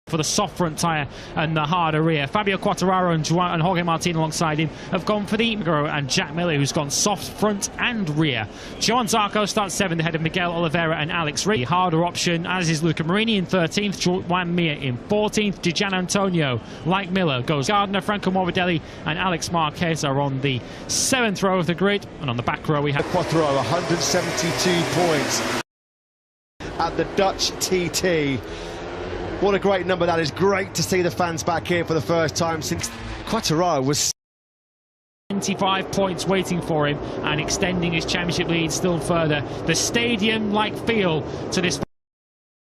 for the soft front tyre and the harder rear. Fabio Quartararo and Jorge Martin alongside him have gone for the Miguel and Jack Miller, who's gone soft front and rear. Johan Zarco starts 7th ahead of Miguel Oliveira and Alex Reed. Harder option, as is Luca Marini in 13th, Juan Mir in 14th. Di Gian Antonio, like Miller, goes Gardner, Franco Morbidelli and Alex Marquez are on the 7th row of the grid, and on the back row we have Quartararo, 172 points at the Dutch TT. What a great number that is. Great to see the fans back here for the first time since Quartararo was 25 points waiting for him and extending his championship lead still further. The stadium-like feel to this.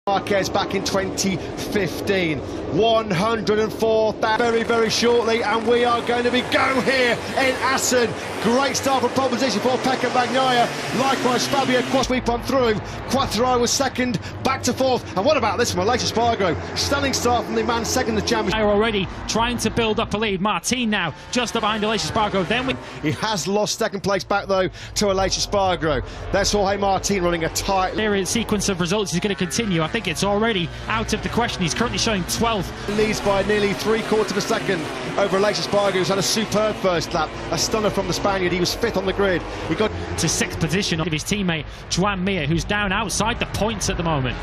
Marquez back in 2015, 104 very, very shortly, and we are going to be go here in Assen. Great start from proposition for Pecco Bagnaia. Likewise, Fabio sweep on through. Quartararo was second, back to 4th. And what about this from Aleix Espargaro? Stunning start from the man second in the championship. They're already trying to build up a lead. Martin now just behind Aleix Espargaro. Then he has lost second place back though to Aleix Espargaro. There's Jorge Martin running a tight sequence of results is going to continue. I think it's already out of the question. He's currently showing 12th. Leads by nearly 3/4 of a second over Aleix Espargaro, who's had a superb first lap. A stunner from the Spaniard. He was 5th on the grid. He got to 6th position of his teammate Juan Mir, who's down outside the points at the moment.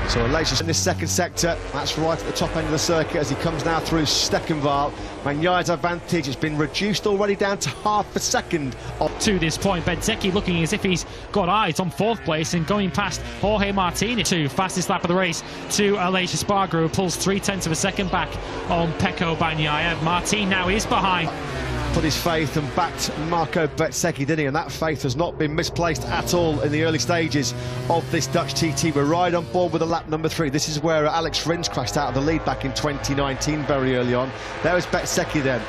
So Aleix in this second sector, that's right at the top end of the circuit as he comes now through Steckenval. Bagnaia's advantage has been reduced already down to half a second. To this point, Bezzecchi looking as if he's got eyes on 4th place and going past Jorge Martin to fastest lap of the race to Aleix Espargaro, who pulls 0.3 of a second back on Pecco Bagnaia. Martin now is behind. Put his faith and backed Marco Bezzecchi, didn't he? And that faith has not been misplaced at all in the early stages of this Dutch TT. We're right on board with the lap number 3. This is where Alex Rins crashed out of the lead back in 2019 very early on. There was Bezzecchi then.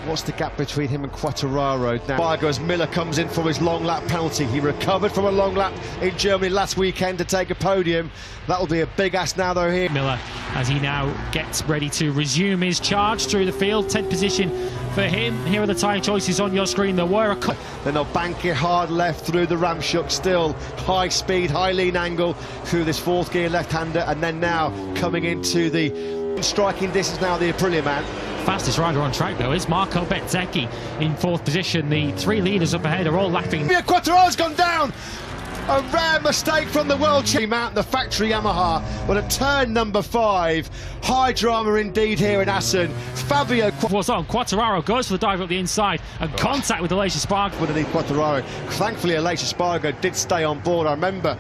What's the gap between him and Quartararo now? Espargaro as Miller comes in for his long lap penalty. He recovered from a long lap in Germany last weekend to take a podium. That'll be a big ask now though here. Miller, as he now gets ready to resume his charge through the field. 10th position for him. Here are the tyre choices on your screen. There were a couple. Then they'll bank it hard left through the Ramshook, still high speed, high lean angle through this 4th gear left-hander, and then now coming into the striking distance now the Aprilia man. Fastest rider on track though is Marco Bezzecchi in 4th position. The 3 leaders up ahead are all laughing. Quartararo's gone down. A rare mistake from the world champion out in the factory Yamaha, but at turn number 5, high drama indeed here in Assen. Fabio was on. Quartararo goes for the dive up the inside and contact with Aleix Espargaro. Underneath Quartararo. Thankfully, Aleix Espargaro did stay on board. I remember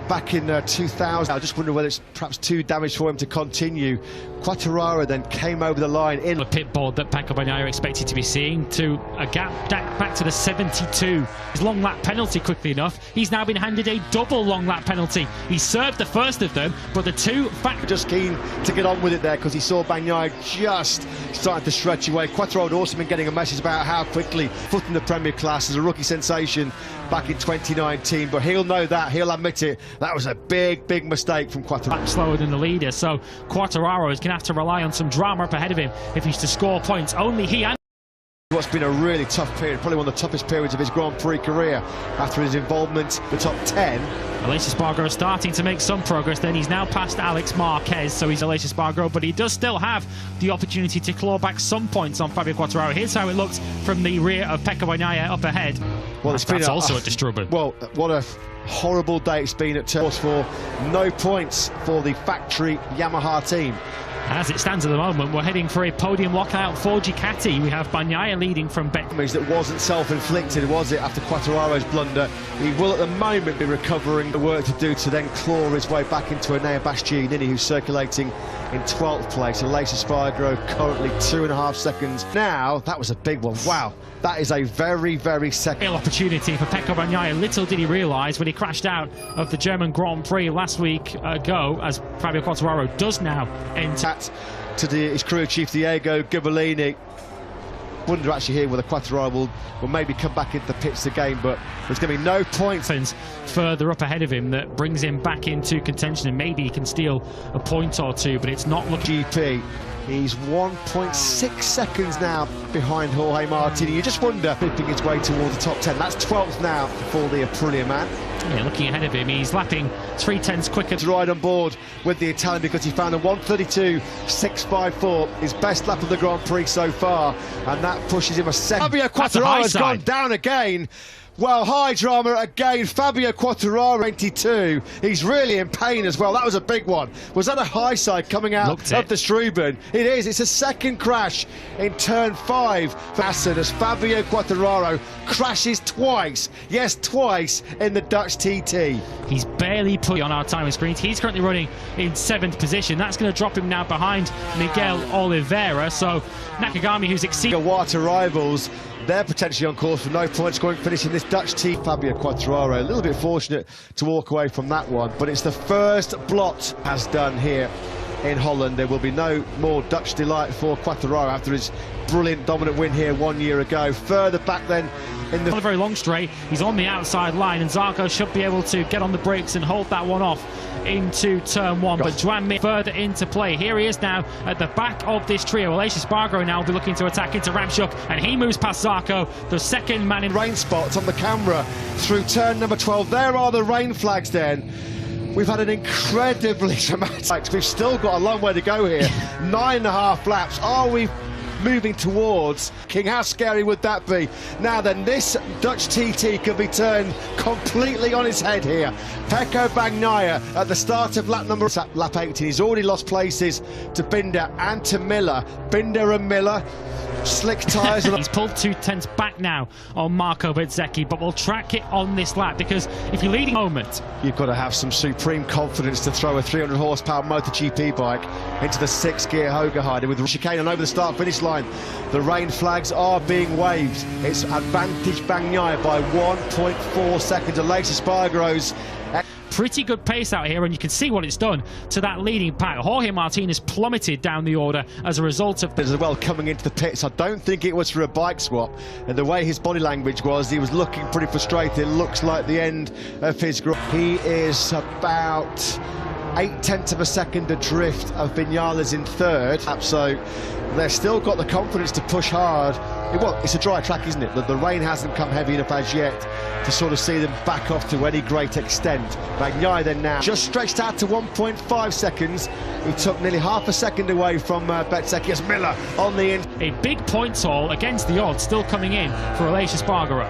back in 2000. I just wonder whether it's perhaps too damaged for him to continue. Quartararo then came over the line in the pit board that Pecco Bagnaia expected to be seeing to a gap back to the 72. His long lap penalty quickly enough. He's now been handed a double long lap penalty. He served the first of them, but the 2 just keen to get on with it there because he saw Bagnaia just starting to stretch away. Quartararo had also been getting a message about how quickly foot in the Premier class as a rookie sensation back in 2019, but he'll know that, he'll admit it. That was a big mistake from Quartararo. Slower than the leader, so Quartararo is going to have to rely on some drama up ahead of him if he's to score points. Only he and what's been a really tough period, probably one of the toughest periods of his Grand Prix career after his involvement in the top 10. Aleix Espargaro starting to make some progress then. He's now past Alex Marquez, so he's Aleix Espargaro, but he does still have the opportunity to claw back some points on Fabio Quartararo. Here's how it looks from the rear of Pecco Bagnaia up ahead. Well, that's also a disturbance. Well, what a horrible day it's been at turns for no points for the factory Yamaha team. As it stands at the moment, we're heading for a podium lockout for Ducati. We have Bagnaia leading from That wasn't self-inflicted, was it, after Quartararo's blunder? He will at the moment be recovering the work to do to then claw his way back into Enea Bastianini, who's circulating in 12th place. Aleix Espargaro currently 2.5 seconds. Now, that was a big one. Wow, that is a very second opportunity for Pecco Bagnaia. Little did he realise when he crashed out of the German Grand Prix last week ago, as Fabio Quartararo does now enter. To his crew chief Diego Ghiberlini. Wonder actually here whether Quartararo will maybe come back into the pits again, but there's going to be no points further up ahead of him that brings him back into contention, and maybe he can steal a point or two, but it's not looking. GP, he's 1.6 seconds now behind Jorge Martin. You just wonder, flipping his way towards the top 10. That's 12th now for the Aprilia man. Yeah, looking ahead of him, he's lapping 3/10 quicker. To ride on board with the Italian because he found a 1:32.654, his best lap of the Grand Prix so far, and that pushes him a second. Fabio Quartararo has gone down again. Well, high drama again. Fabio Quartararo, 22. He's really in pain as well. That was a big one. Was that a high side coming out of the Strubben? It is. It's a second crash in turn 5 for Assen as Fabio Quartararo crashes twice. Yes, twice in the Dutch TT. He's barely put on our timing screens. He's currently running in 7th position. That's going to drop him now behind Miguel Oliveira. So Nakagami, who's exceeding Iwata rivals, they're potentially on course for no points going finishing this Dutch team. Fabio Quartararo, a little bit fortunate to walk away from that one, but it's the first blot has done here in Holland. There will be no more Dutch delight for Quartararo after his brilliant dominant win here 1 year ago. Further back then in the... Not a very long straight, he's on the outside line and Zarco should be able to get on the brakes and hold that one off into turn 1, but Joan Mir further into play. Here he is now at the back of this trio. Aleix Espargaro now will be looking to attack into Ramschuk, and he moves past Zarco, the second man in rain spots on the camera through turn number 12. There are the rain flags then. We've had an incredibly dramatic, we've still got a long way to go here. 9.5 laps. Are we moving towards King? How scary would that be? Now then, this Dutch TT could be turned completely on its head here. Pecco Bagnaia at the start of lap 18. He's already lost places to Binder and to Miller. Binder and Miller, slick tyres. He's pulled 2/10 back now on Marco Bezzecchi, but we'll track it on this lap because if you're leading moment, you've got to have some supreme confidence to throw a 300 horsepower MotoGP bike into the 6-gear Hogerheide with chicane and over the start-finish line. The rain flags are being waved. It's advantage Bagnaia by 1.4 seconds. Aleix Espargaro's pretty good pace out here, and you can see what it's done to that leading pack. Jorge Martinez plummeted down the order as a result of as well coming into the pits. I don't think it was for a bike swap, and the way his body language was, he was looking pretty frustrated. It looks like the end of his group. He is about 0.8 of a second adrift of Viñales in third, so they've still got the confidence to push hard. Well, it's a dry track, isn't it? The rain hasn't come heavy enough as yet to sort of see them back off to any great extent. Bagnaia then now just stretched out to 1.5 seconds. He took nearly half a second away from Bezzecchi. Yes, Miller on the end. A big points haul against the odds still coming in for Aleix Espargaro.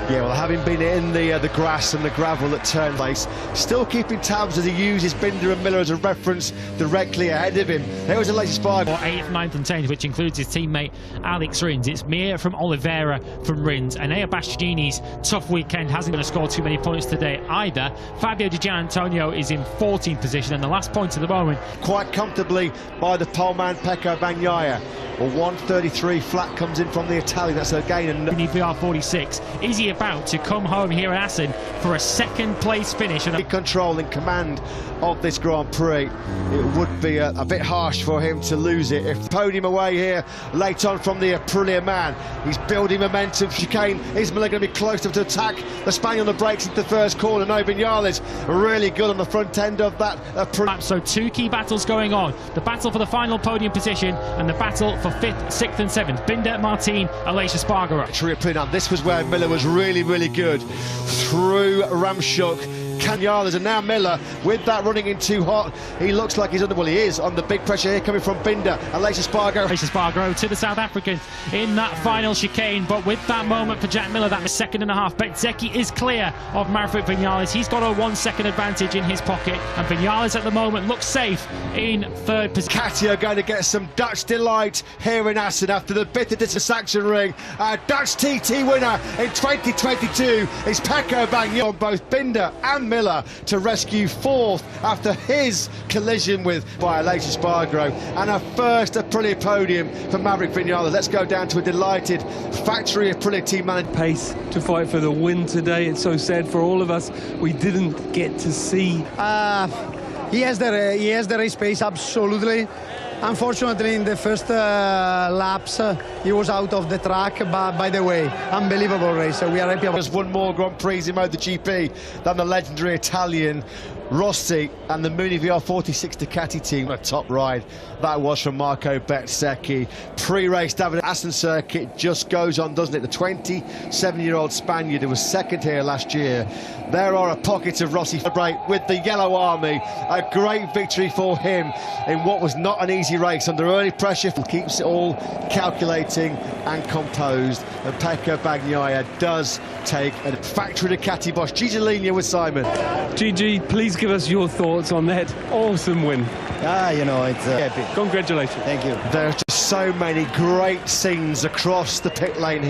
Yeah, well, having been in the grass and the gravel at turn place, still keeping tabs as he uses Binder and Miller as a reference directly ahead of him. There was Aleix Espargaro. 8th, 9th and 10th, which includes his teammate Alex Rins. It's Mir from Oliveira from Rins. And Enea Bastianini's tough weekend hasn't going to score too many points today either. Fabio Di Gianantonio is in 14th position, and the last point of the moment quite comfortably by the poleman Pecco Bagnaia. Well, 1:33 flat comes in from the Italian. That's again a VR46. Is he about to come home here at Assen for a second place finish? And control and command of this Grand Prix. It would be a bit harsh for him to lose it. If the podium away here late on from the Aprilia man, he's building momentum. Chicane, is Miller going to be close to attack the Spaniel on the brakes into the first corner? No, Viñales really good on the front end of that Aprilia. So 2 key battles going on. The battle for the final podium position and the battle for 5th, 6th and 7th. Binder, Martin, Aleix Espargaro. Now this was where Miller was really good. Through Ramschuk, Canales, and now Miller with that running in too hot. He looks like he's under, well, he is under big pressure here coming from Binder. Aleix Espargaro to the South African in that final chicane, but with that moment for Jack Miller, that was 2.5 seconds. Bezzecchi is clear of Maverick Viñales. He's got a 1 second advantage in his pocket, and Viñales at the moment looks safe in 3rd position. Katia going to get some Dutch delight here in Assen after the bitter dissatisfaction ring. Our Dutch TT winner in 2022 is Pecco Bagnaia on both Binder and Miller to rescue 4th after his collision by Aleix Espargaro, and a first Aprilia podium for Maverick Viñales. Let's go down to a delighted factory Aprilia team manager. Pace to fight for the win today. It's so sad for all of us. We didn't get to see. He has the race pace, absolutely. Unfortunately, in the first laps, he was out of the track, but by the way, unbelievable race. So we are happy about. There's one more Grand Prix in MotoGP than the legendary Italian. Rossi and the Muni VR46 Ducati team. A top ride that was from Marco Bezzecchi. Pre-race David Assen circuit just goes on, doesn't it? The 27-year-old Spaniard who was second here last year. There are a pocket of Rossi celebrate with the Yellow Army. A great victory for him in what was not an easy race under early pressure. Keeps it all calculating and composed. And Pecco Bagnaia does take a factory Ducati Bosch. Gigi Ligna with Simon. Gigi, please give us your thoughts on that awesome win. You know, it's happy. Congratulations. Thank you. There are just so many great scenes across the pit lane here.